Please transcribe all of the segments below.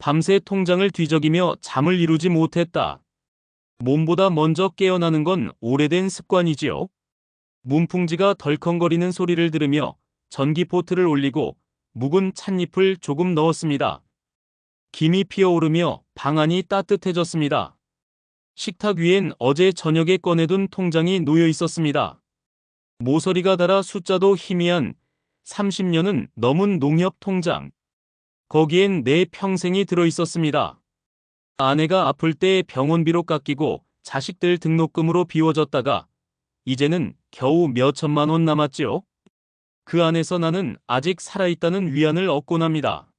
밤새 통장을 뒤적이며 잠을 이루지 못했다. 몸보다 먼저 깨어나는 건 오래된 습관이지요. 문풍지가 덜컹거리는 소리를 들으며 전기포트를 올리고 묵은 찻잎을 조금 넣었습니다. 김이 피어오르며 방 안이 따뜻해졌습니다. 식탁 위엔 어제 저녁에 꺼내둔 통장이 놓여 있었습니다. 모서리가 달아 숫자도 희미한 30년은 넘은 농협 통장. 거기엔 내 평생이 들어 있었습니다. 아내가 아플 때 병원비로 깎이고 자식들 등록금으로 비워졌다가 이제는 겨우 몇 천만 원 남았지요. 그 안에서 나는 아직 살아있다는 위안을 얻곤 합니다.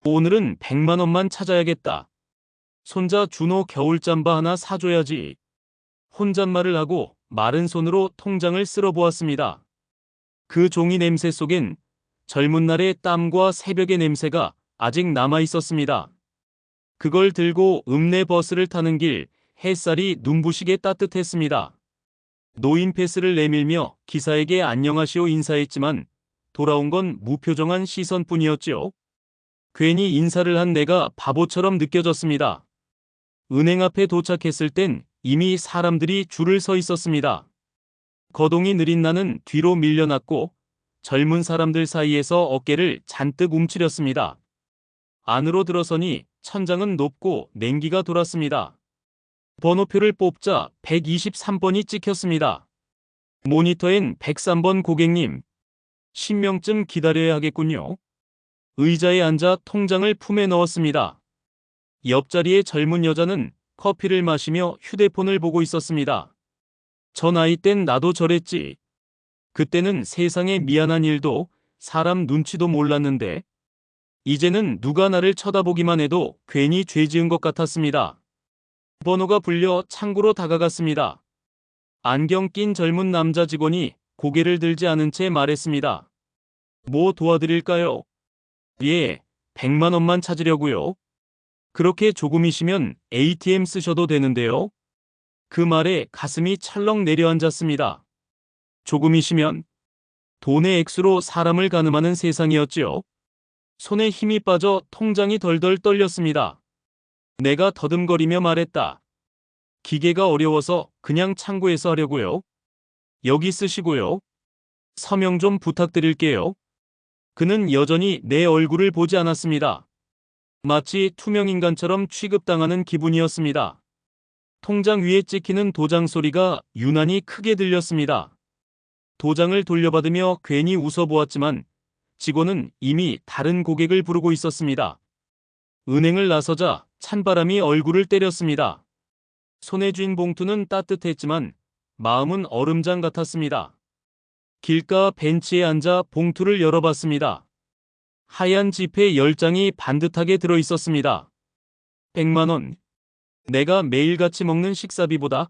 오늘은 100만 원만 찾아야겠다. 손자 준호 겨울잠바 하나 사줘야지. 혼잣말을 하고 마른 손으로 통장을 쓸어보았습니다. 그 종이 냄새 속엔 젊은 날의 땀과 새벽의 냄새가 아직 남아 있었습니다. 그걸 들고 읍내 버스를 타는 길, 햇살이 눈부시게 따뜻했습니다. 노인 패스를 내밀며 기사에게 안녕하시오 인사했지만 돌아온 건 무표정한 시선뿐이었지요. 괜히 인사를 한 내가 바보처럼 느껴졌습니다. 은행 앞에 도착했을 땐 이미 사람들이 줄을 서 있었습니다. 거동이 느린 나는 뒤로 밀려났고 젊은 사람들 사이에서 어깨를 잔뜩 움츠렸습니다. 안으로 들어서니 천장은 높고 냉기가 돌았습니다. 번호표를 뽑자 123번이 찍혔습니다. 모니터엔 103번 고객님. 10명쯤 기다려야 하겠군요. 의자에 앉아 통장을 품에 넣었습니다. 옆자리의 젊은 여자는 커피를 마시며 휴대폰을 보고 있었습니다. 저 나이 땐 나도 저랬지. 그때는 세상에 미안한 일도 사람 눈치도 몰랐는데 이제는 누가 나를 쳐다보기만 해도 괜히 죄 지은 것 같았습니다. 번호가 불려 창구로 다가갔습니다. 안경 낀 젊은 남자 직원이 고개를 들지 않은 채 말했습니다. 뭐 도와드릴까요? 예, 100만 원만 찾으려고요. 그렇게 조금이시면 ATM 쓰셔도 되는데요. 그 말에 가슴이 철렁 내려앉았습니다. 조금이시면 돈의 액수로 사람을 가늠하는 세상이었지요. 손에 힘이 빠져 통장이 덜덜 떨렸습니다. 내가 더듬거리며 말했다. 기계가 어려워서 그냥 창구에서 하려고요. 여기 쓰시고요. 서명 좀 부탁드릴게요. 그는 여전히 내 얼굴을 보지 않았습니다. 마치 투명인간처럼 취급당하는 기분이었습니다. 통장 위에 찍히는 도장 소리가 유난히 크게 들렸습니다. 도장을 돌려받으며 괜히 웃어보았지만 직원은 이미 다른 고객을 부르고 있었습니다. 은행을 나서자 찬바람이 얼굴을 때렸습니다. 손에 쥔 봉투는 따뜻했지만 마음은 얼음장 같았습니다. 길가 벤치에 앉아 봉투를 열어봤습니다. 하얀 지폐 10장이 반듯하게 들어있었습니다. 100만 원. 내가 매일같이 먹는 식사비보다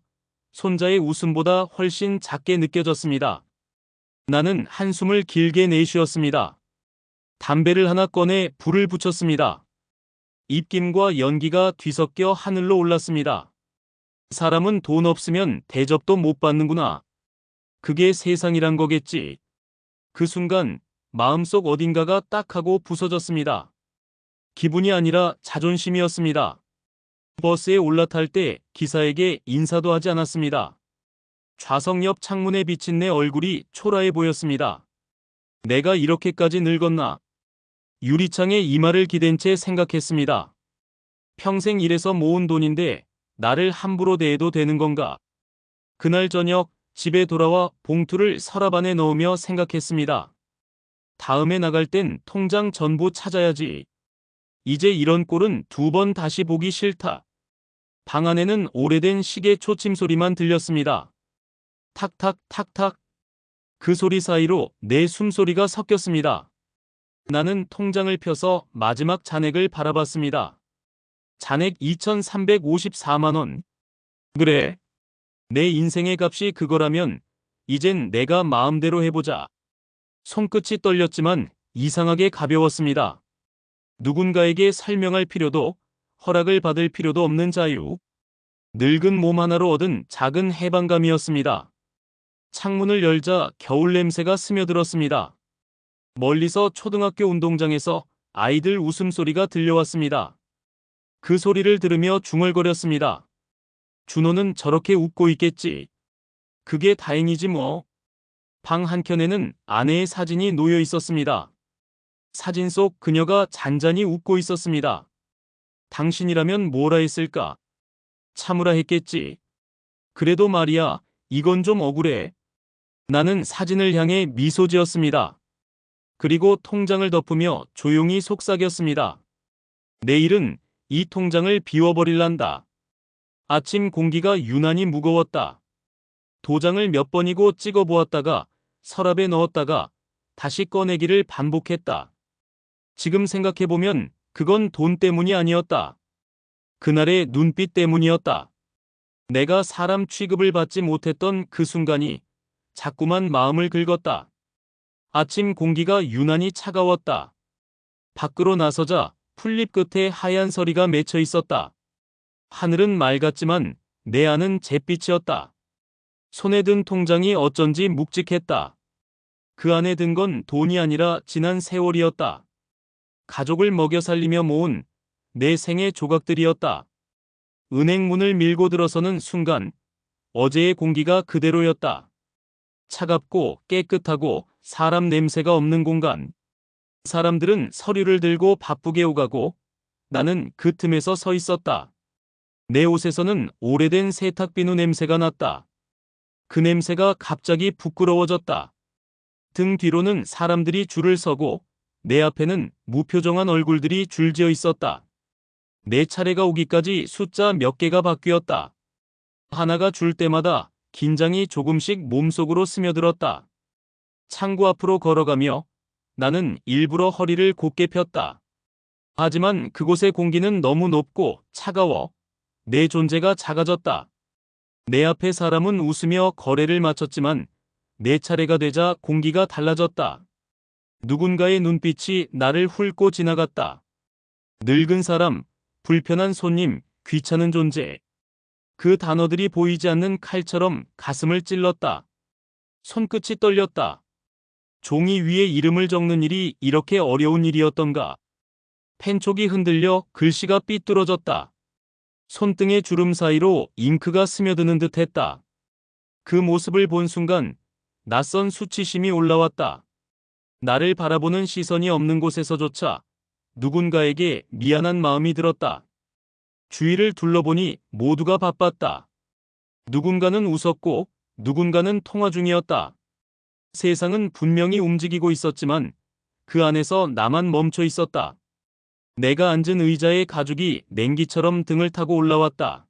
손자의 웃음보다 훨씬 작게 느껴졌습니다. 나는 한숨을 길게 내쉬었습니다. 담배를 하나 꺼내 불을 붙였습니다. 입김과 연기가 뒤섞여 하늘로 올랐습니다. 사람은 돈 없으면 대접도 못 받는구나. 그게 세상이란 거겠지. 그 순간 마음속 어딘가가 딱 하고 부서졌습니다. 기분이 아니라 자존심이었습니다. 버스에 올라탈 때 기사에게 인사도 하지 않았습니다. 좌석 옆 창문에 비친 내 얼굴이 초라해 보였습니다. 내가 이렇게까지 늙었나? 유리창에 이마를 기댄 채 생각했습니다. 평생 일해서 모은 돈인데 나를 함부로 대해도 되는 건가? 그날 저녁 집에 돌아와 봉투를 서랍 안에 넣으며 생각했습니다. 다음에 나갈 땐 통장 전부 찾아야지. 이제 이런 꼴은 2번 다시 보기 싫다. 방 안에는 오래된 시계 초침 소리만 들렸습니다. 탁탁 탁탁. 그 소리 사이로 내 숨소리가 섞였습니다. 나는 통장을 펴서 마지막 잔액을 바라봤습니다. 잔액 2,354만 원. 그래. 내 인생의 값이 그거라면 이젠 내가 마음대로 해보자. 손끝이 떨렸지만 이상하게 가벼웠습니다. 누군가에게 설명할 필요도 허락을 받을 필요도 없는 자유. 늙은 몸 하나로 얻은 작은 해방감이었습니다. 창문을 열자 겨울 냄새가 스며들었습니다. 멀리서 초등학교 운동장에서 아이들 웃음소리가 들려왔습니다. 그 소리를 들으며 중얼거렸습니다. 준호는 저렇게 웃고 있겠지. 그게 다행이지 뭐. 방 한켠에는 아내의 사진이 놓여 있었습니다. 사진 속 그녀가 잔잔히 웃고 있었습니다. 당신이라면 뭐라 했을까? 참으라 했겠지. 그래도 말이야, 이건 좀 억울해. 나는 사진을 향해 미소 지었습니다. 그리고 통장을 덮으며 조용히 속삭였습니다. 내일은 이 통장을 비워버릴란다. 아침 공기가 유난히 무거웠다. 도장을 몇 번이고 찍어보았다가 서랍에 넣었다가 다시 꺼내기를 반복했다. 지금 생각해보면 그건 돈 때문이 아니었다. 그날의 눈빛 때문이었다. 내가 사람 취급을 받지 못했던 그 순간이 자꾸만 마음을 긁었다. 아침 공기가 유난히 차가웠다. 밖으로 나서자 풀잎 끝에 하얀 서리가 맺혀 있었다. 하늘은 맑았지만 내 안은 잿빛이었다. 손에 든 통장이 어쩐지 묵직했다. 그 안에 든 건 돈이 아니라 지난 세월이었다. 가족을 먹여 살리며 모은 내 생의 조각들이었다. 은행 문을 밀고 들어서는 순간 어제의 공기가 그대로였다. 차갑고 깨끗하고 사람 냄새가 없는 공간. 사람들은 서류를 들고 바쁘게 오가고 나는 그 틈에서 서 있었다. 내 옷에서는 오래된 세탁비누 냄새가 났다. 그 냄새가 갑자기 부끄러워졌다. 등 뒤로는 사람들이 줄을 서고 내 앞에는 무표정한 얼굴들이 줄지어 있었다. 내 차례가 오기까지 숫자 몇 개가 바뀌었다. 하나가 줄 때마다 긴장이 조금씩 몸속으로 스며들었다. 창구 앞으로 걸어가며 나는 일부러 허리를 곧게 폈다. 하지만 그곳의 공기는 너무 높고 차가워 내 존재가 작아졌다. 내 앞에 사람은 웃으며 거래를 마쳤지만 내 차례가 되자 공기가 달라졌다. 누군가의 눈빛이 나를 훑고 지나갔다. 늙은 사람, 불편한 손님, 귀찮은 존재. 그 단어들이 보이지 않는 칼처럼 가슴을 찔렀다. 손끝이 떨렸다. 종이 위에 이름을 적는 일이 이렇게 어려운 일이었던가. 펜촉이 흔들려 글씨가 삐뚤어졌다. 손등의 주름 사이로 잉크가 스며드는 듯 했다. 그 모습을 본 순간 낯선 수치심이 올라왔다. 나를 바라보는 시선이 없는 곳에서조차 누군가에게 미안한 마음이 들었다. 주위를 둘러보니 모두가 바빴다. 누군가는 웃었고 누군가는 통화 중이었다. 세상은 분명히 움직이고 있었지만 그 안에서 나만 멈춰 있었다. 내가 앉은 의자의 가죽이 냉기처럼 등을 타고 올라왔다.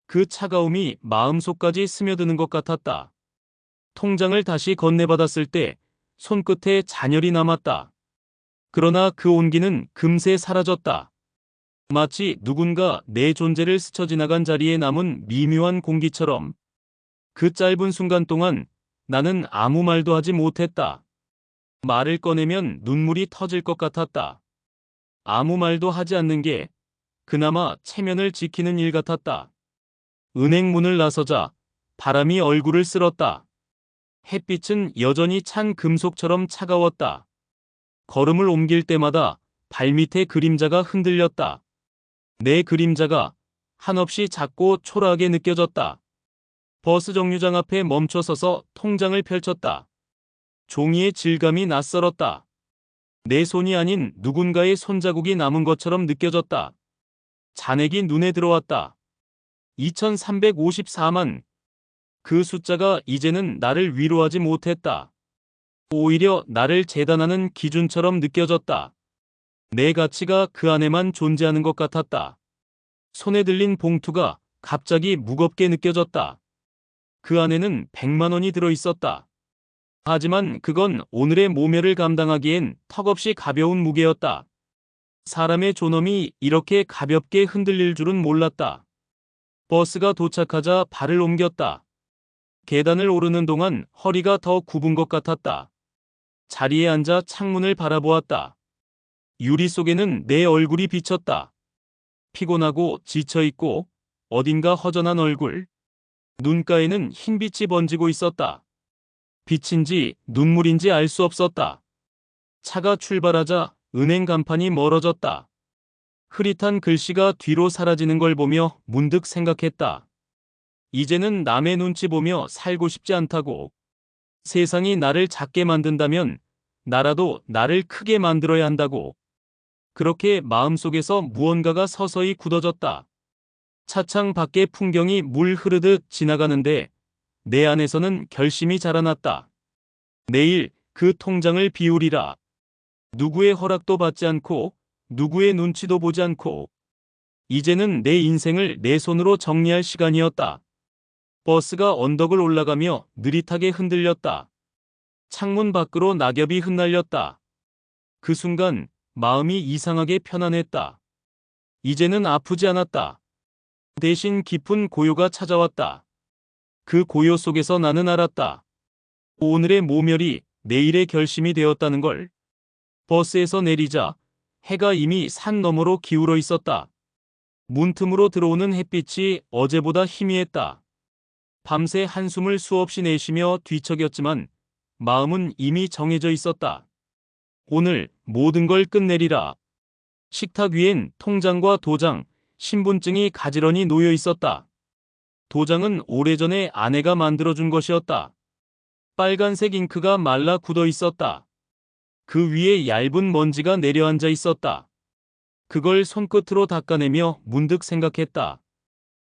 그 차가움이 마음속까지 스며드는 것 같았다. 통장을 다시 건네받았을 때 손끝에 잔열이 남았다. 그러나 그 온기는 금세 사라졌다. 마치 누군가 내 존재를 스쳐 지나간 자리에 남은 미묘한 공기처럼. 그 짧은 순간 동안 나는 아무 말도 하지 못했다. 말을 꺼내면 눈물이 터질 것 같았다. 아무 말도 하지 않는 게 그나마 체면을 지키는 일 같았다. 은행 문을 나서자 바람이 얼굴을 쓸었다. 햇빛은 여전히 찬 금속처럼 차가웠다. 걸음을 옮길 때마다 발밑의 그림자가 흔들렸다. 내 그림자가 한없이 작고 초라하게 느껴졌다. 버스 정류장 앞에 멈춰서서 통장을 펼쳤다. 종이의 질감이 낯설었다. 내 손이 아닌 누군가의 손자국이 남은 것처럼 느껴졌다. 잔액이 눈에 들어왔다. 2354만. 그 숫자가 이제는 나를 위로하지 못했다. 오히려 나를 재단하는 기준처럼 느껴졌다. 내 가치가 그 안에만 존재하는 것 같았다. 손에 들린 봉투가 갑자기 무겁게 느껴졌다. 그 안에는 100만 원이 들어있었다. 하지만 그건 오늘의 모멸을 감당하기엔 턱없이 가벼운 무게였다. 사람의 존엄이 이렇게 가볍게 흔들릴 줄은 몰랐다. 버스가 도착하자 발을 옮겼다. 계단을 오르는 동안 허리가 더 굽은 것 같았다. 자리에 앉아 창문을 바라보았다. 유리 속에는 내 얼굴이 비쳤다. 피곤하고 지쳐있고 어딘가 허전한 얼굴. 눈가에는 흰빛이 번지고 있었다. 빛인지 눈물인지 알 수 없었다. 차가 출발하자 은행 간판이 멀어졌다. 흐릿한 글씨가 뒤로 사라지는 걸 보며 문득 생각했다. 이제는 남의 눈치 보며 살고 싶지 않다고. 세상이 나를 작게 만든다면 나라도 나를 크게 만들어야 한다고. 그렇게 마음속에서 무언가가 서서히 굳어졌다. 차창 밖의 풍경이 물 흐르듯 지나가는데 내 안에서는 결심이 자라났다. 내일 그 통장을 비우리라. 누구의 허락도 받지 않고 누구의 눈치도 보지 않고. 이제는 내 인생을 내 손으로 정리할 시간이었다. 버스가 언덕을 올라가며 느릿하게 흔들렸다. 창문 밖으로 낙엽이 흩날렸다. 그 순간 마음이 이상하게 편안했다. 이제는 아프지 않았다. 대신 깊은 고요가 찾아왔다. 그 고요 속에서 나는 알았다. 오늘의 모멸이 내일의 결심이 되었다는 걸. 버스에서 내리자 해가 이미 산 너머로 기울어 있었다. 문틈으로 들어오는 햇빛이 어제보다 희미했다. 밤새 한숨을 수없이 내쉬며 뒤척였지만 마음은 이미 정해져 있었다. 오늘 모든 걸 끝내리라. 식탁 위엔 통장과 도장, 신분증이 가지런히 놓여 있었다. 도장은 오래전에 아내가 만들어준 것이었다. 빨간색 잉크가 말라 굳어 있었다. 그 위에 얇은 먼지가 내려앉아 있었다. 그걸 손끝으로 닦아내며 문득 생각했다.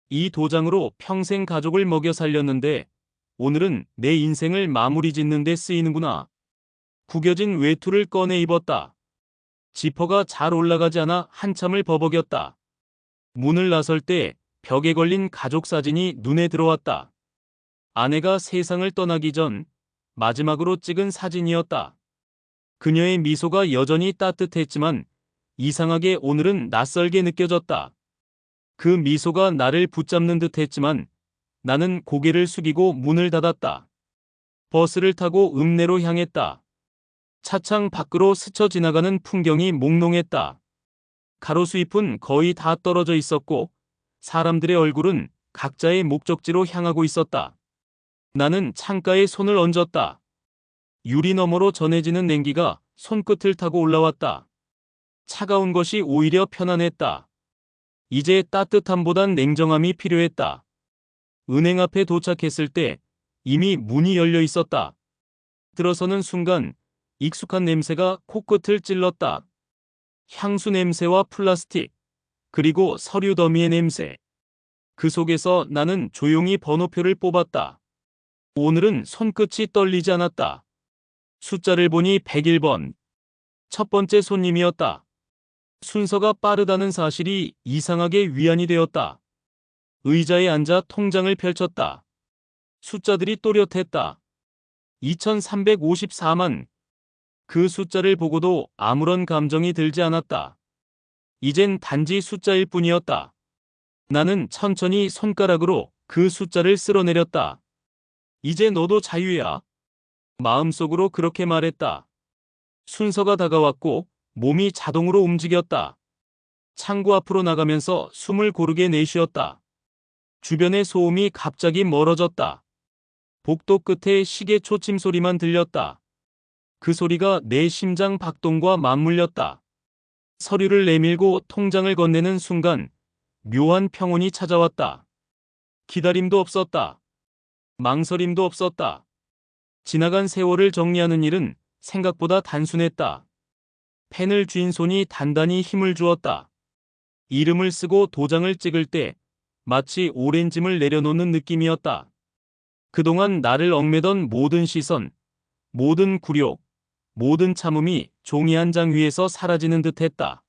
이 도장으로 평생 가족을 먹여 살렸는데 오늘은 내 인생을 마무리 짓는 데 쓰이는구나. 구겨진 외투를 꺼내 입었다. 지퍼가 잘 올라가지 않아 한참을 버벅였다. 문을 나설 때 벽에 걸린 가족 사진이 눈에 들어왔다. 아내가 세상을 떠나기 전 마지막으로 찍은 사진이었다. 그녀의 미소가 여전히 따뜻했지만 이상하게 오늘은 낯설게 느껴졌다. 그 미소가 나를 붙잡는 듯 했지만 나는 고개를 숙이고 문을 닫았다. 버스를 타고 읍내로 향했다. 차창 밖으로 스쳐 지나가는 풍경이 몽롱했다. 가로수 잎은 거의 다 떨어져 있었고 사람들의 얼굴은 각자의 목적지로 향하고 있었다. 나는 창가에 손을 얹었다. 유리 너머로 전해지는 냉기가 손끝을 타고 올라왔다. 차가운 것이 오히려 편안했다. 이제 따뜻함보단 냉정함이 필요했다. 은행 앞에 도착했을 때 이미 문이 열려 있었다. 들어서는 순간 익숙한 냄새가 코끝을 찔렀다. 향수 냄새와 플라스틱, 그리고 서류 더미의 냄새. 그 속에서 나는 조용히 번호표를 뽑았다. 오늘은 손끝이 떨리지 않았다. 숫자를 보니 101번. 첫 번째 손님이었다. 순서가 빠르다는 사실이 이상하게 위안이 되었다. 의자에 앉아 통장을 펼쳤다. 숫자들이 또렷했다. 2354만. 그 숫자를 보고도 아무런 감정이 들지 않았다. 이젠 단지 숫자일 뿐이었다. 나는 천천히 손가락으로 그 숫자를 쓸어내렸다. 이제 너도 자유야. 마음속으로 그렇게 말했다. 순서가 다가왔고 몸이 자동으로 움직였다. 창구 앞으로 나가면서 숨을 고르게 내쉬었다. 주변의 소음이 갑자기 멀어졌다. 복도 끝에 시계 초침 소리만 들렸다. 그 소리가 내 심장 박동과 맞물렸다. 서류를 내밀고 통장을 건네는 순간 묘한 평온이 찾아왔다. 기다림도 없었다. 망설임도 없었다. 지나간 세월을 정리하는 일은 생각보다 단순했다. 펜을 쥔 손이 단단히 힘을 주었다. 이름을 쓰고 도장을 찍을 때 마치 오랜 짐을 내려놓는 느낌이었다. 그동안 나를 얽매던 모든 시선, 모든 굴욕, 모든 참음이 종이 한 장 위에서 사라지는 듯했다.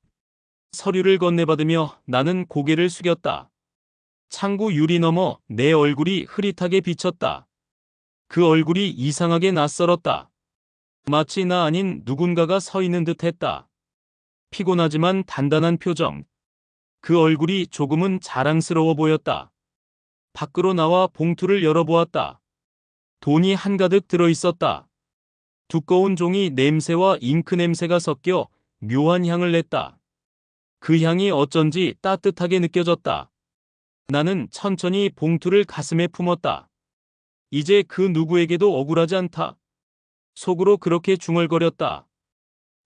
서류를 건네받으며 나는 고개를 숙였다. 창구 유리 너머 내 얼굴이 흐릿하게 비쳤다. 그 얼굴이 이상하게 낯설었다. 마치 나 아닌 누군가가 서 있는 듯했다. 피곤하지만 단단한 표정. 그 얼굴이 조금은 자랑스러워 보였다. 밖으로 나와 봉투를 열어보았다. 돈이 한가득 들어있었다. 두꺼운 종이 냄새와 잉크 냄새가 섞여 묘한 향을 냈다. 그 향이 어쩐지 따뜻하게 느껴졌다. 나는 천천히 봉투를 가슴에 품었다. 이제 그 누구에게도 억울하지 않다. 속으로 그렇게 중얼거렸다.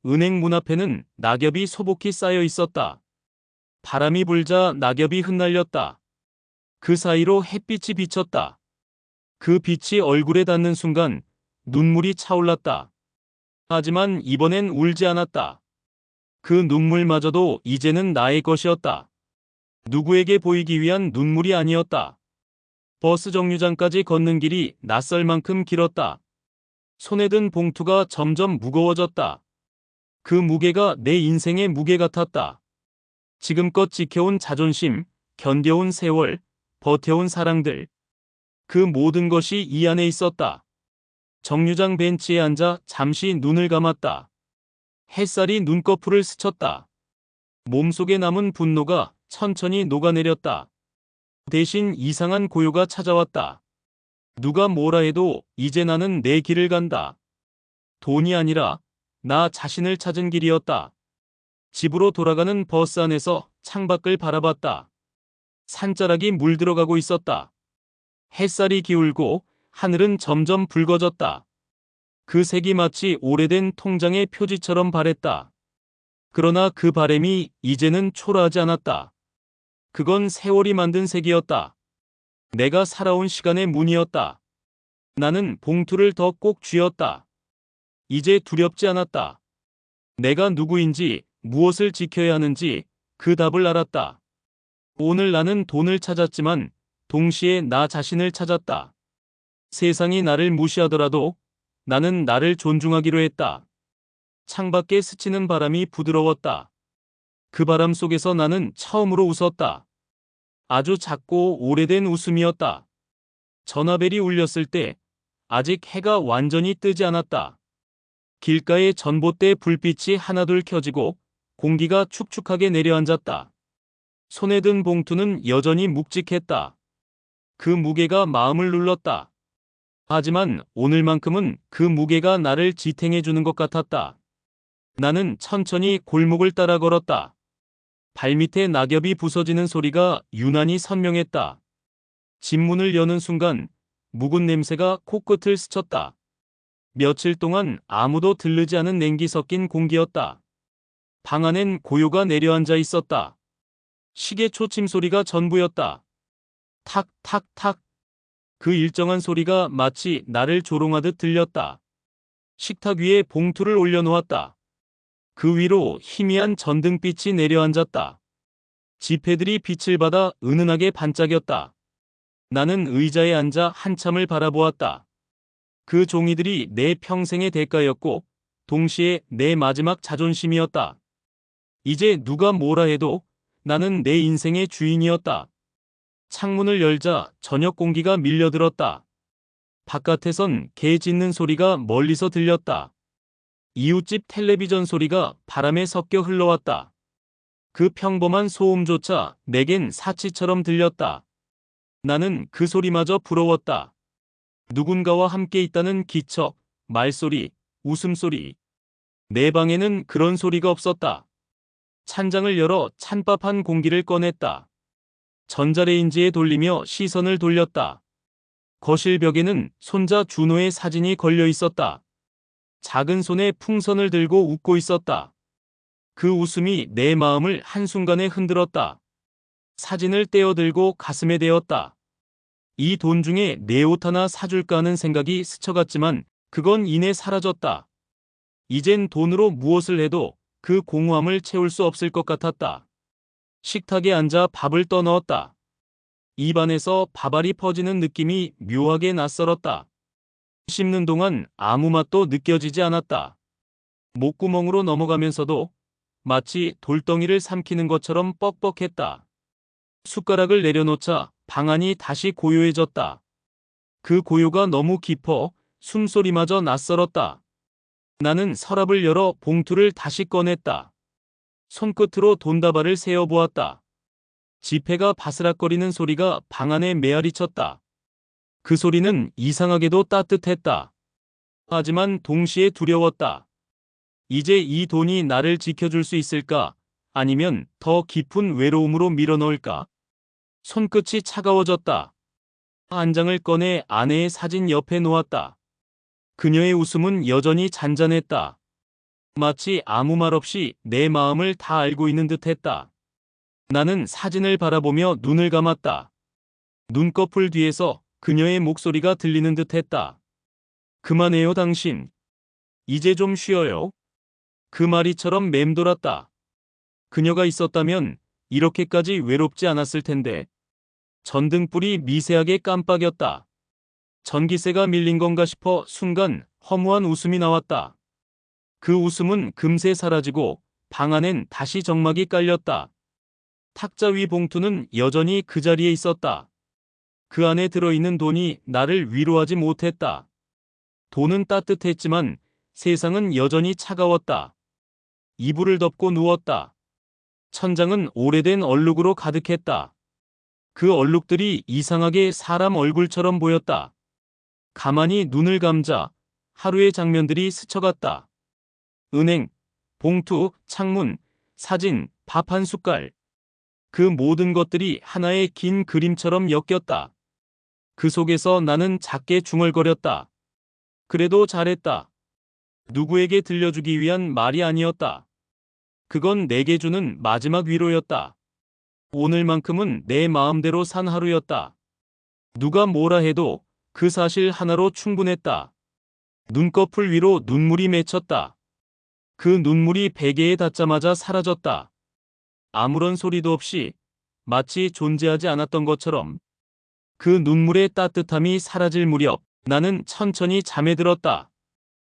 은행 문 앞에는 낙엽이 소복히 쌓여 있었다. 바람이 불자 낙엽이 흩날렸다. 그 사이로 햇빛이 비쳤다. 그 빛이 얼굴에 닿는 순간 눈물이 차올랐다. 하지만 이번엔 울지 않았다. 그 눈물마저도 이제는 나의 것이었다. 누구에게 보이기 위한 눈물이 아니었다. 버스 정류장까지 걷는 길이 낯설 만큼 길었다. 손에 든 봉투가 점점 무거워졌다. 그 무게가 내 인생의 무게 같았다. 지금껏 지켜온 자존심, 견뎌온 세월, 버텨온 사랑들. 그 모든 것이 이 안에 있었다. 정류장 벤치에 앉아 잠시 눈을 감았다. 햇살이 눈꺼풀을 스쳤다. 몸속에 남은 분노가 천천히 녹아내렸다. 대신 이상한 고요가 찾아왔다. 누가 뭐라 해도 이제 나는 내 길을 간다. 돈이 아니라 나 자신을 찾은 길이었다. 집으로 돌아가는 버스 안에서 창밖을 바라봤다. 산자락이 물들어가고 있었다. 햇살이 기울고 하늘은 점점 붉어졌다. 그 색이 마치 오래된 통장의 표지처럼 바랬다. 그러나 그 바램이 이제는 초라하지 않았다. 그건 세월이 만든 색이었다. 내가 살아온 시간의 문이었다. 나는 봉투를 더 꼭 쥐었다. 이제 두렵지 않았다. 내가 누구인지, 무엇을 지켜야 하는지 그 답을 알았다. 오늘 나는 돈을 찾았지만 동시에 나 자신을 찾았다. 세상이 나를 무시하더라도 나는 나를 존중하기로 했다. 창밖에 스치는 바람이 부드러웠다. 그 바람 속에서 나는 처음으로 웃었다. 아주 작고 오래된 웃음이었다. 전화벨이 울렸을 때 아직 해가 완전히 뜨지 않았다. 길가에 전봇대 불빛이 하나둘 켜지고 공기가 축축하게 내려앉았다. 손에 든 봉투는 여전히 묵직했다. 그 무게가 마음을 눌렀다. 하지만 오늘만큼은 그 무게가 나를 지탱해주는 것 같았다. 나는 천천히 골목을 따라 걸었다. 발밑에 낙엽이 부서지는 소리가 유난히 선명했다. 집문을 여는 순간 묵은 냄새가 코끝을 스쳤다. 며칠 동안 아무도 들르지 않은 냉기 섞인 공기였다. 방 안엔 고요가 내려앉아 있었다. 시계 초침 소리가 전부였다. 탁, 탁, 탁. 그 일정한 소리가 마치 나를 조롱하듯 들렸다. 식탁 위에 봉투를 올려놓았다. 그 위로 희미한 전등빛이 내려앉았다. 지폐들이 빛을 받아 은은하게 반짝였다. 나는 의자에 앉아 한참을 바라보았다. 그 종이들이 내 평생의 대가였고 동시에 내 마지막 자존심이었다. 이제 누가 뭐라 해도 나는 내 인생의 주인이었다. 창문을 열자 저녁 공기가 밀려들었다. 바깥에선 개 짖는 소리가 멀리서 들렸다. 이웃집 텔레비전 소리가 바람에 섞여 흘러왔다. 그 평범한 소음조차 내겐 사치처럼 들렸다. 나는 그 소리마저 부러웠다. 누군가와 함께 있다는 기척, 말소리, 웃음소리. 내 방에는 그런 소리가 없었다. 찬장을 열어 찬밥 한 공기를 꺼냈다. 전자레인지에 돌리며 시선을 돌렸다. 거실 벽에는 손자 준호의 사진이 걸려 있었다. 작은 손에 풍선을 들고 웃고 있었다. 그 웃음이 내 마음을 한순간에 흔들었다. 사진을 떼어들고 가슴에 대었다. 이 돈 중에 내 옷 하나 사줄까 하는 생각이 스쳐갔지만 그건 이내 사라졌다. 이젠 돈으로 무엇을 해도 그 공허함을 채울 수 없을 것 같았다. 식탁에 앉아 밥을 떠넣었다. 입안에서 밥알이 퍼지는 느낌이 묘하게 낯설었다. 씹는 동안 아무 맛도 느껴지지 않았다. 목구멍으로 넘어가면서도 마치 돌덩이를 삼키는 것처럼 뻑뻑했다. 숟가락을 내려놓자 방 안이 다시 고요해졌다. 그 고요가 너무 깊어 숨소리마저 낯설었다. 나는 서랍을 열어 봉투를 다시 꺼냈다. 손끝으로 돈다발을 세어보았다. 지폐가 바스락거리는 소리가 방 안에 메아리쳤다. 그 소리는 이상하게도 따뜻했다. 하지만 동시에 두려웠다. 이제 이 돈이 나를 지켜줄 수 있을까? 아니면 더 깊은 외로움으로 밀어넣을까? 손끝이 차가워졌다. 한 장을 꺼내 아내의 사진 옆에 놓았다. 그녀의 웃음은 여전히 잔잔했다. 마치 아무 말 없이 내 마음을 다 알고 있는 듯했다. 나는 사진을 바라보며 눈을 감았다. 눈꺼풀 뒤에서 그녀의 목소리가 들리는 듯 했다. 그만해요, 당신. 이제 좀 쉬어요. 그 말이처럼 맴돌았다. 그녀가 있었다면 이렇게까지 외롭지 않았을 텐데. 전등불이 미세하게 깜빡였다. 전기세가 밀린 건가 싶어 순간 허무한 웃음이 나왔다. 그 웃음은 금세 사라지고 방 안엔 다시 정막이 깔렸다. 탁자 위 봉투는 여전히 그 자리에 있었다. 그 안에 들어있는 돈이 나를 위로하지 못했다. 돈은 따뜻했지만 세상은 여전히 차가웠다. 이불을 덮고 누웠다. 천장은 오래된 얼룩으로 가득했다. 그 얼룩들이 이상하게 사람 얼굴처럼 보였다. 가만히 눈을 감자 하루의 장면들이 스쳐갔다. 은행, 봉투, 창문, 사진, 밥 한 숟갈. 그 모든 것들이 하나의 긴 그림처럼 엮였다. 그 속에서 나는 작게 중얼거렸다. 그래도 잘했다. 누구에게 들려주기 위한 말이 아니었다. 그건 내게 주는 마지막 위로였다. 오늘만큼은 내 마음대로 산 하루였다. 누가 뭐라 해도 그 사실 하나로 충분했다. 눈꺼풀 위로 눈물이 맺혔다. 그 눈물이 베개에 닿자마자 사라졌다. 아무런 소리도 없이 마치 존재하지 않았던 것처럼. 그 눈물의 따뜻함이 사라질 무렵 나는 천천히 잠에 들었다.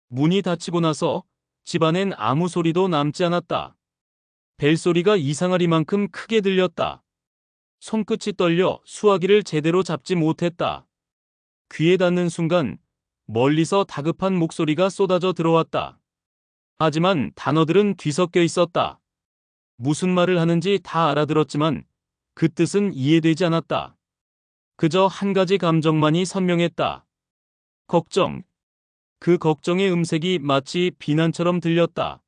문이 닫히고 나서 집안엔 아무 소리도 남지 않았다. 벨소리가 이상하리만큼 크게 들렸다. 손끝이 떨려 수화기를 제대로 잡지 못했다. 귀에 닿는 순간 멀리서 다급한 목소리가 쏟아져 들어왔다. 하지만 단어들은 뒤섞여 있었다. 무슨 말을 하는지 다 알아들었지만 그 뜻은 이해되지 않았다. 그저 한 가지 감정만이 선명했다. 걱정. 그 걱정의 음색이 마치 비난처럼 들렸다.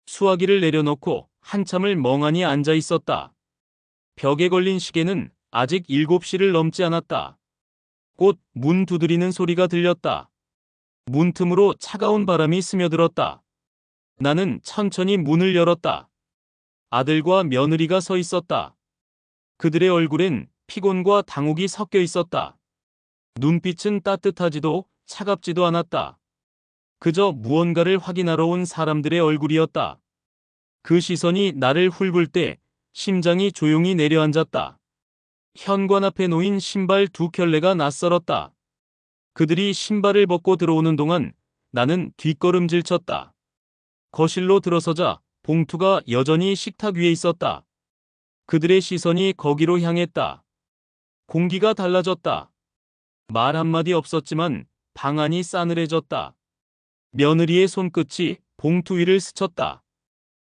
수화기를 내려놓고 한참을 멍하니 앉아 있었다. 벽에 걸린 시계는 아직 7시를 넘지 않았다. 곧 문 두드리는 소리가 들렸다. 문틈으로 차가운 바람이 스며들었다. 나는 천천히 문을 열었다. 아들과 며느리가 서 있었다. 그들의 얼굴엔 피곤과 당혹이 섞여 있었다. 눈빛은 따뜻하지도 차갑지도 않았다. 그저 무언가를 확인하러 온 사람들의 얼굴이었다. 그 시선이 나를 훑을 때 심장이 조용히 내려앉았다. 현관 앞에 놓인 신발 2켤레가 낯설었다. 그들이 신발을 벗고 들어오는 동안 나는 뒷걸음질 쳤다. 거실로 들어서자 봉투가 여전히 식탁 위에 있었다. 그들의 시선이 거기로 향했다. 공기가 달라졌다. 말 한마디 없었지만 방 안이 싸늘해졌다. 며느리의 손끝이 봉투 위를 스쳤다.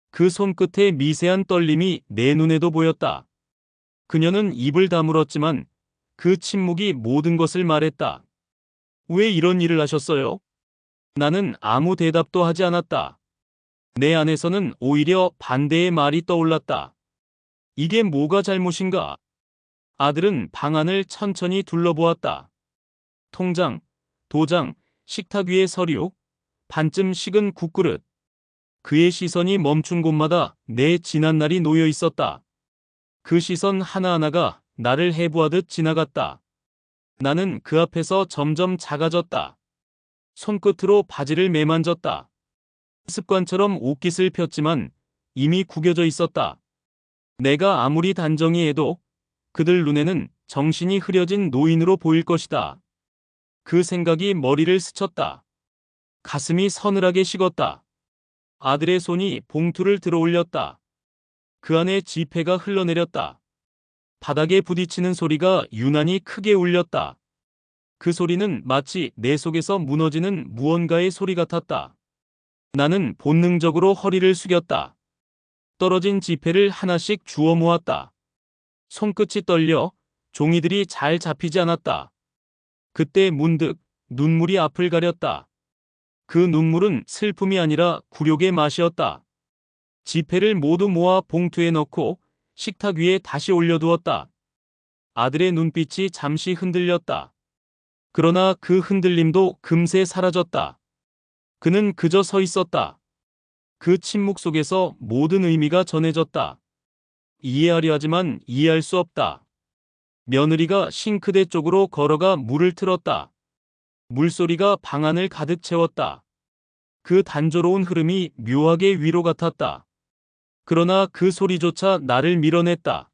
그 손끝의 미세한 떨림이 내 눈에도 보였다. 그녀는 입을 다물었지만 그 침묵이 모든 것을 말했다. 왜 이런 일을 하셨어요? 나는 아무 대답도 하지 않았다. 내 안에서는 오히려 반대의 말이 떠올랐다. 이게 뭐가 잘못인가? 아들은 방 안을 천천히 둘러보았다. 통장, 도장, 식탁 위의 서류, 반쯤 식은 국그릇. 그의 시선이 멈춘 곳마다 내 지난날이 놓여 있었다. 그 시선 하나하나가 나를 해부하듯 지나갔다. 나는 그 앞에서 점점 작아졌다. 손끝으로 바지를 매만졌다. 습관처럼 옷깃을 폈지만 이미 구겨져 있었다. 내가 아무리 단정히 해도 그들 눈에는 정신이 흐려진 노인으로 보일 것이다. 그 생각이 머리를 스쳤다. 가슴이 서늘하게 식었다. 아들의 손이 봉투를 들어 올렸다. 그 안에 지폐가 흘러내렸다. 바닥에 부딪히는 소리가 유난히 크게 울렸다. 그 소리는 마치 내 속에서 무너지는 무언가의 소리 같았다. 나는 본능적으로 허리를 숙였다. 떨어진 지폐를 하나씩 주워 모았다. 손끝이 떨려 종이들이 잘 잡히지 않았다. 그때 문득 눈물이 앞을 가렸다. 그 눈물은 슬픔이 아니라 굴욕의 맛이었다. 지폐를 모두 모아 봉투에 넣고 식탁 위에 다시 올려두었다. 아들의 눈빛이 잠시 흔들렸다. 그러나 그 흔들림도 금세 사라졌다. 그는 그저 서 있었다. 그 침묵 속에서 모든 의미가 전해졌다. 이해하려 하지만 이해할 수 없다. 며느리가 싱크대 쪽으로 걸어가 물을 틀었다. 물소리가 방 안을 가득 채웠다. 그 단조로운 흐름이 묘하게 위로 같았다. 그러나 그 소리조차 나를 밀어냈다.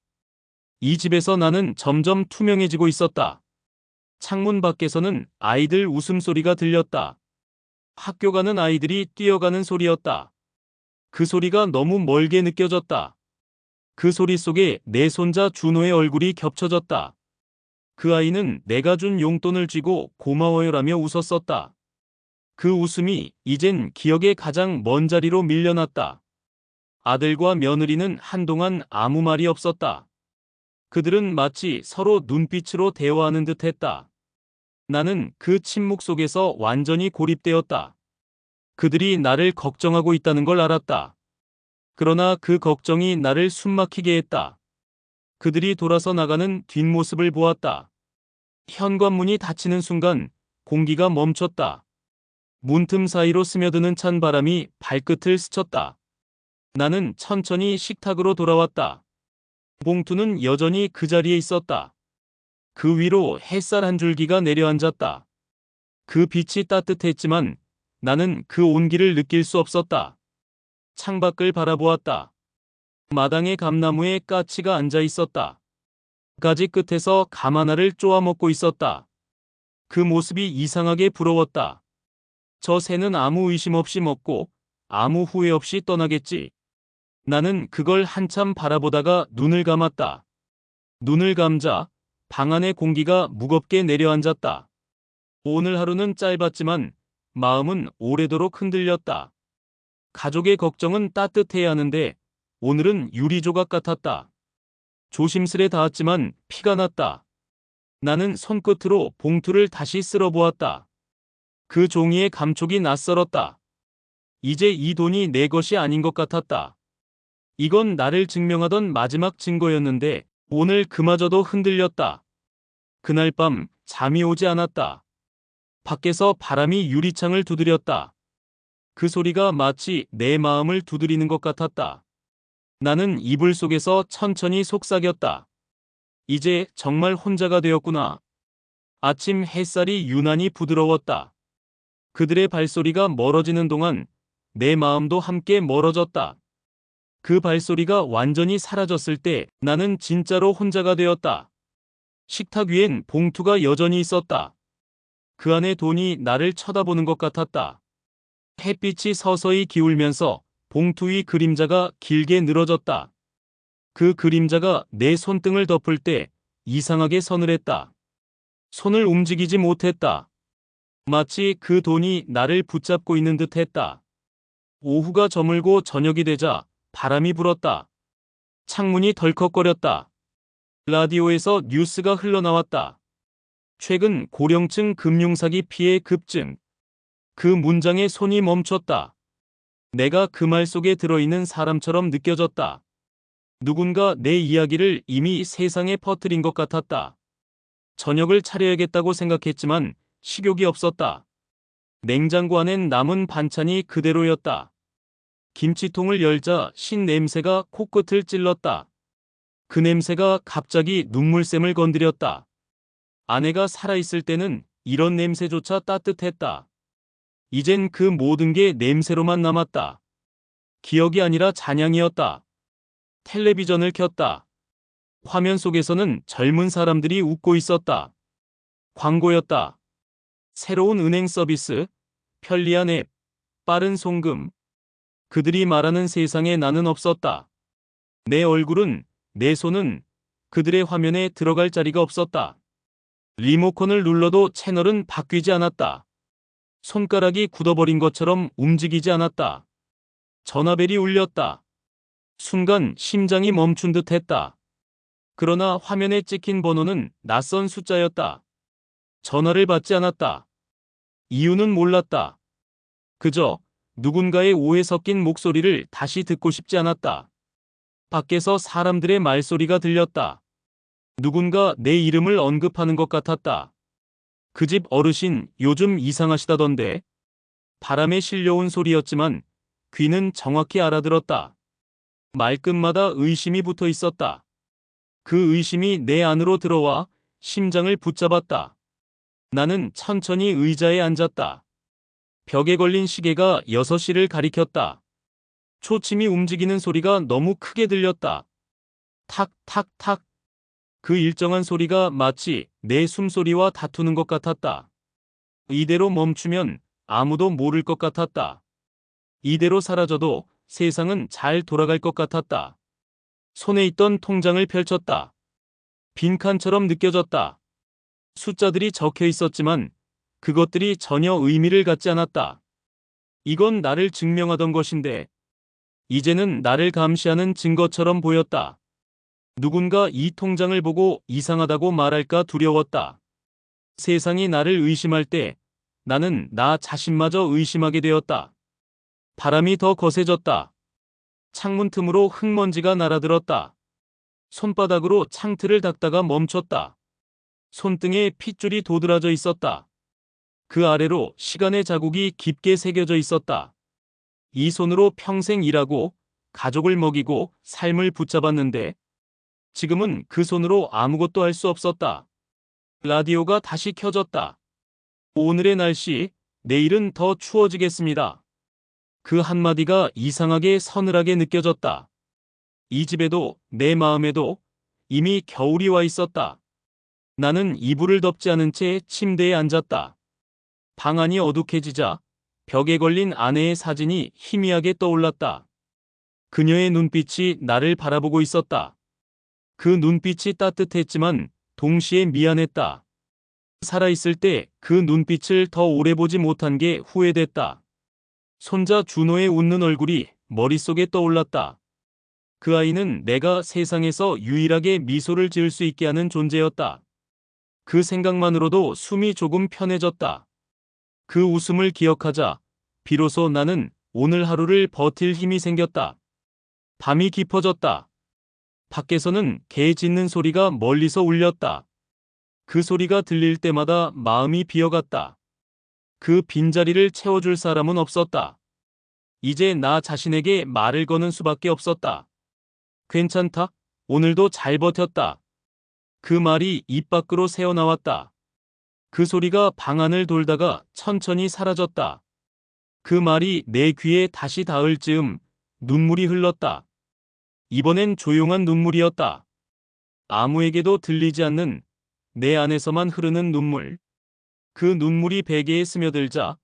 이 집에서 나는 점점 투명해지고 있었다. 창문 밖에서는 아이들 웃음소리가 들렸다. 학교 가는 아이들이 뛰어가는 소리였다. 그 소리가 너무 멀게 느껴졌다. 그 소리 속에 내 손자 준호의 얼굴이 겹쳐졌다. 그 아이는 내가 준 용돈을 쥐고 고마워요라며 웃었었다. 그 웃음이 이젠 기억의 가장 먼 자리로 밀려났다. 아들과 며느리는 한동안 아무 말이 없었다. 그들은 마치 서로 눈빛으로 대화하는 듯 했다. 나는 그 침묵 속에서 완전히 고립되었다. 그들이 나를 걱정하고 있다는 걸 알았다. 그러나 그 걱정이 나를 숨막히게 했다. 그들이 돌아서 나가는 뒷모습을 보았다. 현관문이 닫히는 순간 공기가 멈췄다. 문틈 사이로 스며드는 찬 바람이 발끝을 스쳤다. 나는 천천히 식탁으로 돌아왔다. 봉투는 여전히 그 자리에 있었다. 그 위로 햇살 한 줄기가 내려앉았다. 그 빛이 따뜻했지만 나는 그 온기를 느낄 수 없었다. 창밖을 바라보았다. 마당의 감나무에 까치가 앉아 있었다. 가지 끝에서 감 하나를 쪼아먹고 있었다. 그 모습이 이상하게 부러웠다. 저 새는 아무 의심 없이 먹고 아무 후회 없이 떠나겠지. 나는 그걸 한참 바라보다가 눈을 감았다. 눈을 감자 방 안의 공기가 무겁게 내려앉았다. 오늘 하루는 짧았지만 마음은 오래도록 흔들렸다. 가족의 걱정은 따뜻해야 하는데 오늘은 유리조각 같았다. 조심스레 닿았지만 피가 났다. 나는 손끝으로 봉투를 다시 쓸어보았다. 그 종이의 감촉이 낯설었다. 이제 이 돈이 내 것이 아닌 것 같았다. 이건 나를 증명하던 마지막 증거였는데 오늘 그마저도 흔들렸다. 그날 밤 잠이 오지 않았다. 밖에서 바람이 유리창을 두드렸다. 그 소리가 마치 내 마음을 두드리는 것 같았다. 나는 이불 속에서 천천히 속삭였다. 이제 정말 혼자가 되었구나. 아침 햇살이 유난히 부드러웠다. 그들의 발소리가 멀어지는 동안 내 마음도 함께 멀어졌다. 그 발소리가 완전히 사라졌을 때 나는 진짜로 혼자가 되었다. 식탁 위엔 봉투가 여전히 있었다. 그 안에 돈이 나를 쳐다보는 것 같았다. 햇빛이 서서히 기울면서 봉투 위 그림자가 길게 늘어졌다. 그 그림자가 내 손등을 덮을 때 이상하게 서늘했다. 손을 움직이지 못했다. 마치 그 돈이 나를 붙잡고 있는 듯 했다. 오후가 저물고 저녁이 되자 바람이 불었다. 창문이 덜컥거렸다. 라디오에서 뉴스가 흘러나왔다. 최근 고령층 금융사기 피해 급증. 그 문장에 손이 멈췄다. 내가 그 말 속에 들어있는 사람처럼 느껴졌다. 누군가 내 이야기를 이미 세상에 퍼뜨린 것 같았다. 저녁을 차려야겠다고 생각했지만 식욕이 없었다. 냉장고 안엔 남은 반찬이 그대로였다. 김치통을 열자 신 냄새가 코끝을 찔렀다. 그 냄새가 갑자기 눈물샘을 건드렸다. 아내가 살아있을 때는 이런 냄새조차 따뜻했다. 이젠 그 모든 게 냄새로만 남았다. 기억이 아니라 잔향이었다. 텔레비전을 켰다. 화면 속에서는 젊은 사람들이 웃고 있었다. 광고였다. 새로운 은행 서비스, 편리한 앱, 빠른 송금. 그들이 말하는 세상에 나는 없었다. 내 얼굴은, 내 손은 그들의 화면에 들어갈 자리가 없었다. 리모컨을 눌러도 채널은 바뀌지 않았다. 손가락이 굳어버린 것처럼 움직이지 않았다. 전화벨이 울렸다. 순간 심장이 멈춘 듯 했다. 그러나 화면에 찍힌 번호는 낯선 숫자였다. 전화를 받지 않았다. 이유는 몰랐다. 그저 누군가의 오해 섞인 목소리를 다시 듣고 싶지 않았다. 밖에서 사람들의 말소리가 들렸다. 누군가 내 이름을 언급하는 것 같았다. 그 집 어르신 요즘 이상하시다던데. 바람에 실려온 소리였지만 귀는 정확히 알아들었다. 말끝마다 의심이 붙어 있었다. 그 의심이 내 안으로 들어와 심장을 붙잡았다. 나는 천천히 의자에 앉았다. 벽에 걸린 시계가 6시를 가리켰다. 초침이 움직이는 소리가 너무 크게 들렸다. 탁, 탁, 탁. 그 일정한 소리가 마치 내 숨소리와 다투는 것 같았다. 이대로 멈추면 아무도 모를 것 같았다. 이대로 사라져도 세상은 잘 돌아갈 것 같았다. 손에 있던 통장을 펼쳤다. 빈칸처럼 느껴졌다. 숫자들이 적혀 있었지만 그것들이 전혀 의미를 갖지 않았다. 이건 나를 증명하던 것인데 이제는 나를 감시하는 증거처럼 보였다. 누군가 이 통장을 보고 이상하다고 말할까 두려웠다. 세상이 나를 의심할 때 나는 나 자신마저 의심하게 되었다. 바람이 더 거세졌다. 창문 틈으로 흙먼지가 날아들었다. 손바닥으로 창틀을 닦다가 멈췄다. 손등에 핏줄이 도드라져 있었다. 그 아래로 시간의 자국이 깊게 새겨져 있었다. 이 손으로 평생 일하고 가족을 먹이고 삶을 붙잡았는데 지금은 그 손으로 아무것도 할 수 없었다. 라디오가 다시 켜졌다. 오늘의 날씨, 내일은 더 추워지겠습니다. 그 한마디가 이상하게 서늘하게 느껴졌다. 이 집에도 내 마음에도 이미 겨울이 와 있었다. 나는 이불을 덮지 않은 채 침대에 앉았다. 방 안이 어둑해지자 벽에 걸린 아내의 사진이 희미하게 떠올랐다. 그녀의 눈빛이 나를 바라보고 있었다. 그 눈빛이 따뜻했지만 동시에 미안했다. 살아있을 때 그 눈빛을 더 오래 보지 못한 게 후회됐다. 손자 준호의 웃는 얼굴이 머릿속에 떠올랐다. 그 아이는 내가 세상에서 유일하게 미소를 지을 수 있게 하는 존재였다. 그 생각만으로도 숨이 조금 편해졌다. 그 웃음을 기억하자 비로소 나는 오늘 하루를 버틸 힘이 생겼다. 밤이 깊어졌다. 밖에서는 개 짖는 소리가 멀리서 울렸다. 그 소리가 들릴 때마다 마음이 비어갔다. 그 빈자리를 채워줄 사람은 없었다. 이제 나 자신에게 말을 거는 수밖에 없었다. 괜찮다. 오늘도 잘 버텼다. 그 말이 입 밖으로 새어나왔다. 그 소리가 방 안을 돌다가 천천히 사라졌다. 그 말이 내 귀에 다시 닿을 즈음 눈물이 흘렀다. 이번엔 조용한 눈물이었다. 아무에게도 들리지 않는 내 안에서만 흐르는 눈물. 그 눈물이 베개에 스며들자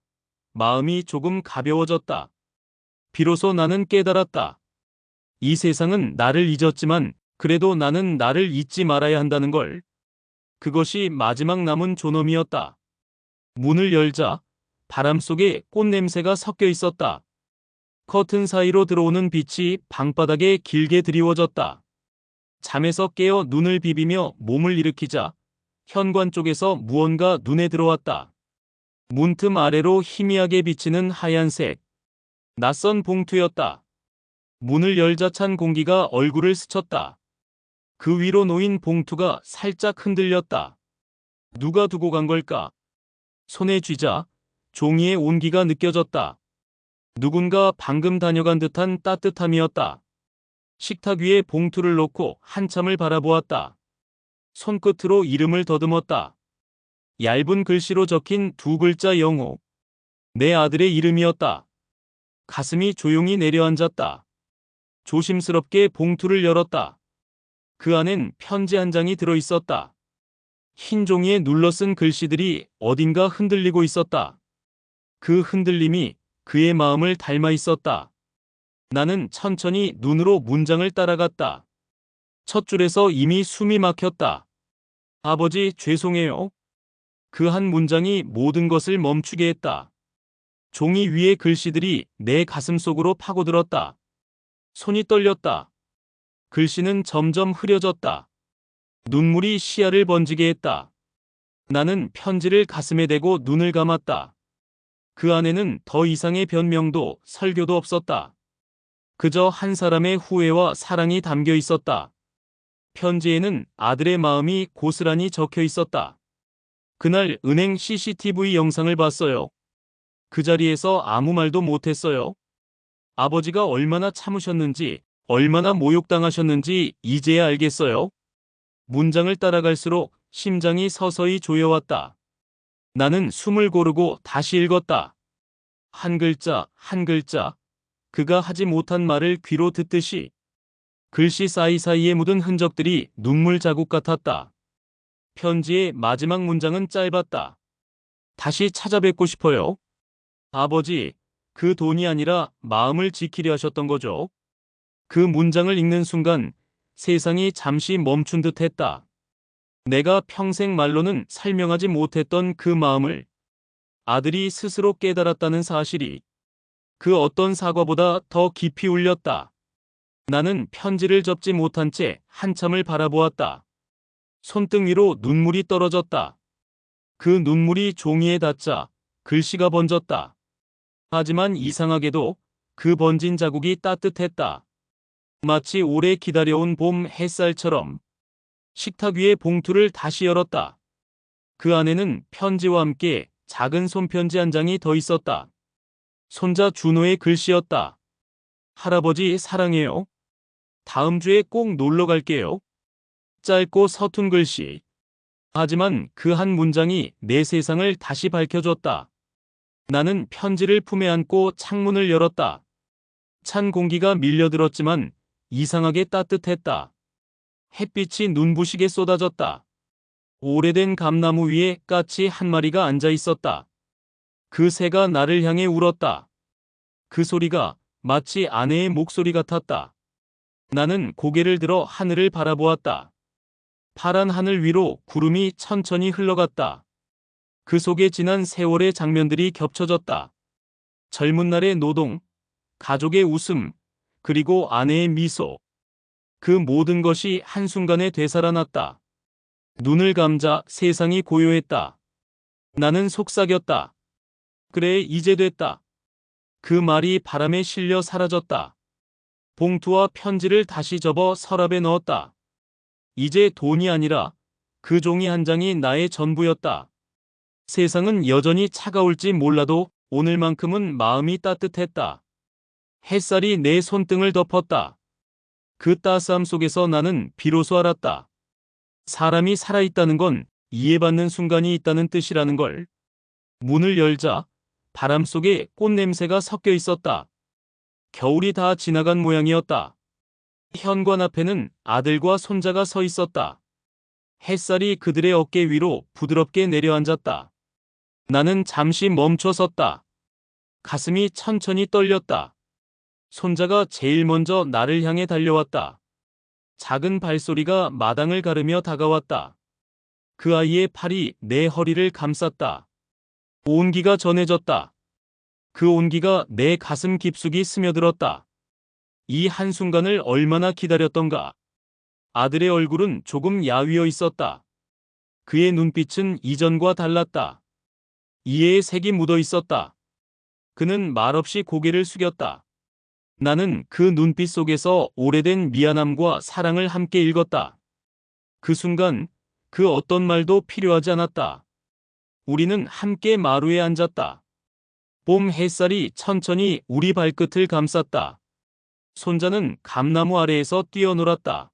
마음이 조금 가벼워졌다. 비로소 나는 깨달았다. 이 세상은 나를 잊었지만 그래도 나는 나를 잊지 말아야 한다는 걸. 그것이 마지막 남은 존엄이었다. 문을 열자 바람 속에 꽃냄새가 섞여 있었다. 커튼 사이로 들어오는 빛이 방바닥에 길게 드리워졌다. 잠에서 깨어 눈을 비비며 몸을 일으키자 현관 쪽에서 무언가 눈에 들어왔다. 문틈 아래로 희미하게 비치는 하얀색. 낯선 봉투였다. 문을 열자 찬 공기가 얼굴을 스쳤다. 그 위로 놓인 봉투가 살짝 흔들렸다. 누가 두고 간 걸까? 손에 쥐자 종이의 온기가 느껴졌다. 누군가 방금 다녀간 듯한 따뜻함이었다. 식탁 위에 봉투를 놓고 한참을 바라보았다. 손끝으로 이름을 더듬었다. 얇은 글씨로 적힌 2글자 영호. 내 아들의 이름이었다. 가슴이 조용히 내려앉았다. 조심스럽게 봉투를 열었다. 그 안엔 편지 한 장이 들어있었다. 흰 종이에 눌러쓴 글씨들이 어딘가 흔들리고 있었다. 그 흔들림이 그의 마음을 닮아 있었다. 나는 천천히 눈으로 문장을 따라갔다. 첫 줄에서 이미 숨이 막혔다. 아버지, 죄송해요. 그 한 문장이 모든 것을 멈추게 했다. 종이 위의 글씨들이 내 가슴 속으로 파고들었다. 손이 떨렸다. 글씨는 점점 흐려졌다. 눈물이 시야를 번지게 했다. 나는 편지를 가슴에 대고 눈을 감았다. 그 안에는 더 이상의 변명도 설교도 없었다. 그저 한 사람의 후회와 사랑이 담겨 있었다. 편지에는 아들의 마음이 고스란히 적혀 있었다. 그날 은행 CCTV 영상을 봤어요. 그 자리에서 아무 말도 못했어요. 아버지가 얼마나 참으셨는지 얼마나 모욕당하셨는지 이제야 알겠어요. 문장을 따라갈수록 심장이 서서히 조여왔다. 나는 숨을 고르고 다시 읽었다. 한 글자, 한 글자, 그가 하지 못한 말을 귀로 듣듯이. 글씨 사이사이에 묻은 흔적들이 눈물 자국 같았다. 편지의 마지막 문장은 짧았다. 다시 찾아뵙고 싶어요. 아버지, 그 돈이 아니라 마음을 지키려 하셨던 거죠. 그 문장을 읽는 순간 세상이 잠시 멈춘 듯 했다. 내가 평생 말로는 설명하지 못했던 그 마음을 아들이 스스로 깨달았다는 사실이 그 어떤 사과보다 더 깊이 울렸다. 나는 편지를 접지 못한 채 한참을 바라보았다. 손등 위로 눈물이 떨어졌다. 그 눈물이 종이에 닿자 글씨가 번졌다. 하지만 이상하게도 그 번진 자국이 따뜻했다. 마치 오래 기다려온 봄 햇살처럼. 식탁 위에 봉투를 다시 열었다. 그 안에는 편지와 함께 작은 손편지 한 장이 더 있었다. 손자 준호의 글씨였다. 할아버지 사랑해요. 다음 주에 꼭 놀러 갈게요. 짧고 서툰 글씨. 하지만 그 한 문장이 내 세상을 다시 밝혀줬다. 나는 편지를 품에 안고 창문을 열었다. 찬 공기가 밀려들었지만 이상하게 따뜻했다. 햇빛이 눈부시게 쏟아졌다. 오래된 감나무 위에 까치 한 마리가 앉아 있었다. 그 새가 나를 향해 울었다. 그 소리가 마치 아내의 목소리 같았다. 나는 고개를 들어 하늘을 바라보았다. 파란 하늘 위로 구름이 천천히 흘러갔다. 그 속에 지난 세월의 장면들이 겹쳐졌다. 젊은 날의 노동, 가족의 웃음, 그리고 아내의 미소. 그 모든 것이 한순간에 되살아났다. 눈을 감자 세상이 고요했다. 나는 속삭였다. 그래, 이제 됐다. 그 말이 바람에 실려 사라졌다. 봉투와 편지를 다시 접어 서랍에 넣었다. 이제 돈이 아니라 그 종이 한 장이 나의 전부였다. 세상은 여전히 차가울지 몰라도 오늘만큼은 마음이 따뜻했다. 햇살이 내 손등을 덮었다. 그 따스함 속에서 나는 비로소 알았다. 사람이 살아있다는 건 이해받는 순간이 있다는 뜻이라는 걸. 문을 열자 바람 속에 꽃냄새가 섞여 있었다. 겨울이 다 지나간 모양이었다. 현관 앞에는 아들과 손자가 서 있었다. 햇살이 그들의 어깨 위로 부드럽게 내려앉았다. 나는 잠시 멈춰 섰다. 가슴이 천천히 떨렸다. 손자가 제일 먼저 나를 향해 달려왔다. 작은 발소리가 마당을 가르며 다가왔다. 그 아이의 팔이 내 허리를 감쌌다. 온기가 전해졌다. 그 온기가 내 가슴 깊숙이 스며들었다. 이 한순간을 얼마나 기다렸던가. 아들의 얼굴은 조금 야위어 있었다. 그의 눈빛은 이전과 달랐다. 이해의 색이 묻어 있었다. 그는 말없이 고개를 숙였다. 나는 그 눈빛 속에서 오래된 미안함과 사랑을 함께 읽었다. 그 순간 그 어떤 말도 필요하지 않았다. 우리는 함께 마루에 앉았다. 봄 햇살이 천천히 우리 발끝을 감쌌다. 손자는 감나무 아래에서 뛰어놀았다.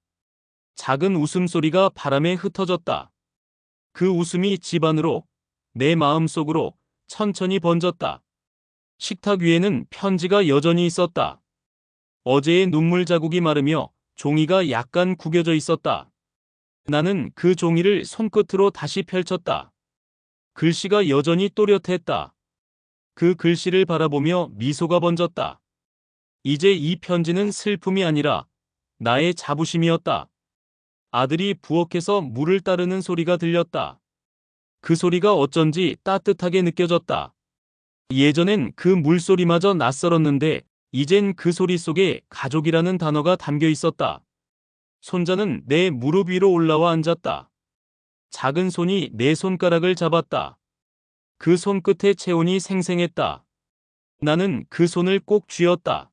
작은 웃음소리가 바람에 흩어졌다. 그 웃음이 집 안으로, 내 마음속으로 천천히 번졌다. 식탁 위에는 편지가 여전히 있었다. 어제의 눈물 자국이 마르며 종이가 약간 구겨져 있었다. 나는 그 종이를 손끝으로 다시 펼쳤다. 글씨가 여전히 또렷했다. 그 글씨를 바라보며 미소가 번졌다. 이제 이 편지는 슬픔이 아니라 나의 자부심이었다. 아들이 부엌에서 물을 따르는 소리가 들렸다. 그 소리가 어쩐지 따뜻하게 느껴졌다. 예전엔 그 물소리마저 낯설었는데 이젠 그 소리 속에 가족이라는 단어가 담겨 있었다. 손자는 내 무릎 위로 올라와 앉았다. 작은 손이 내 손가락을 잡았다. 그 손끝의 체온이 생생했다. 나는 그 손을 꼭 쥐었다.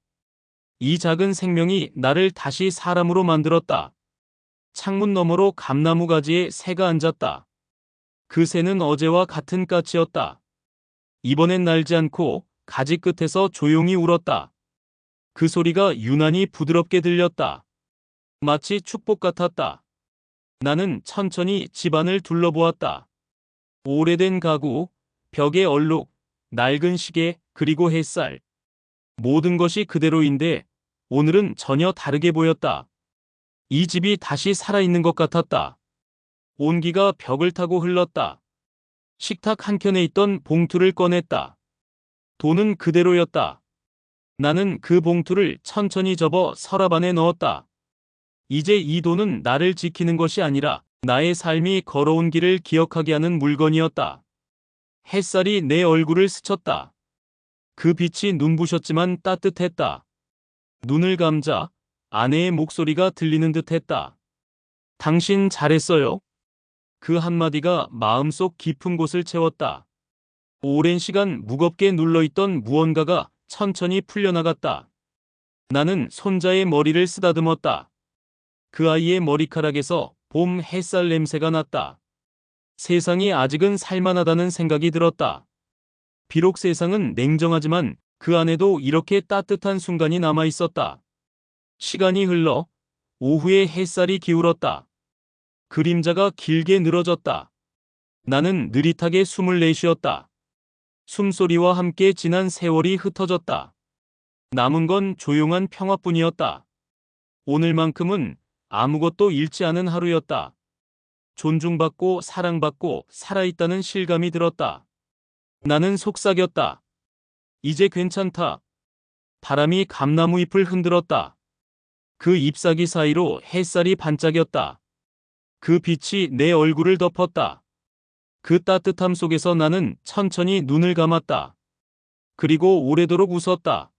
이 작은 생명이 나를 다시 사람으로 만들었다. 창문 너머로 감나무 가지에 새가 앉았다. 그 새는 어제와 같은 까치였다. 이번엔 날지 않고 가지 끝에서 조용히 울었다. 그 소리가 유난히 부드럽게 들렸다. 마치 축복 같았다. 나는 천천히 집안을 둘러보았다. 오래된 가구, 벽의 얼룩, 낡은 시계, 그리고 햇살. 모든 것이 그대로인데 오늘은 전혀 다르게 보였다. 이 집이 다시 살아있는 것 같았다. 온기가 벽을 타고 흘렀다. 식탁 한켠에 있던 봉투를 꺼냈다. 돈은 그대로였다. 나는 그 봉투를 천천히 접어 서랍 안에 넣었다. 이제 이 돈은 나를 지키는 것이 아니라 나의 삶이 걸어온 길을 기억하게 하는 물건이었다. 햇살이 내 얼굴을 스쳤다. 그 빛이 눈부셨지만 따뜻했다. 눈을 감자 아내의 목소리가 들리는 듯했다. 당신 잘했어요. 그 한마디가 마음속 깊은 곳을 채웠다. 오랜 시간 무겁게 눌러있던 무언가가 천천히 풀려나갔다. 나는 손자의 머리를 쓰다듬었다. 그 아이의 머리카락에서 봄 햇살 냄새가 났다. 세상이 아직은 살만하다는 생각이 들었다. 비록 세상은 냉정하지만 그 안에도 이렇게 따뜻한 순간이 남아 있었다. 시간이 흘러 오후에 햇살이 기울었다. 그림자가 길게 늘어졌다. 나는 느릿하게 숨을 내쉬었다. 숨소리와 함께 지난 세월이 흩어졌다. 남은 건 조용한 평화뿐이었다. 오늘만큼은 아무것도 잃지 않은 하루였다. 존중받고 사랑받고 살아있다는 실감이 들었다. 나는 속삭였다. 이제 괜찮다. 바람이 감나무 잎을 흔들었다. 그 잎사귀 사이로 햇살이 반짝였다. 그 빛이 내 얼굴을 덮었다. 그 따뜻함 속에서 나는 천천히 눈을 감았다. 그리고 오래도록 웃었다.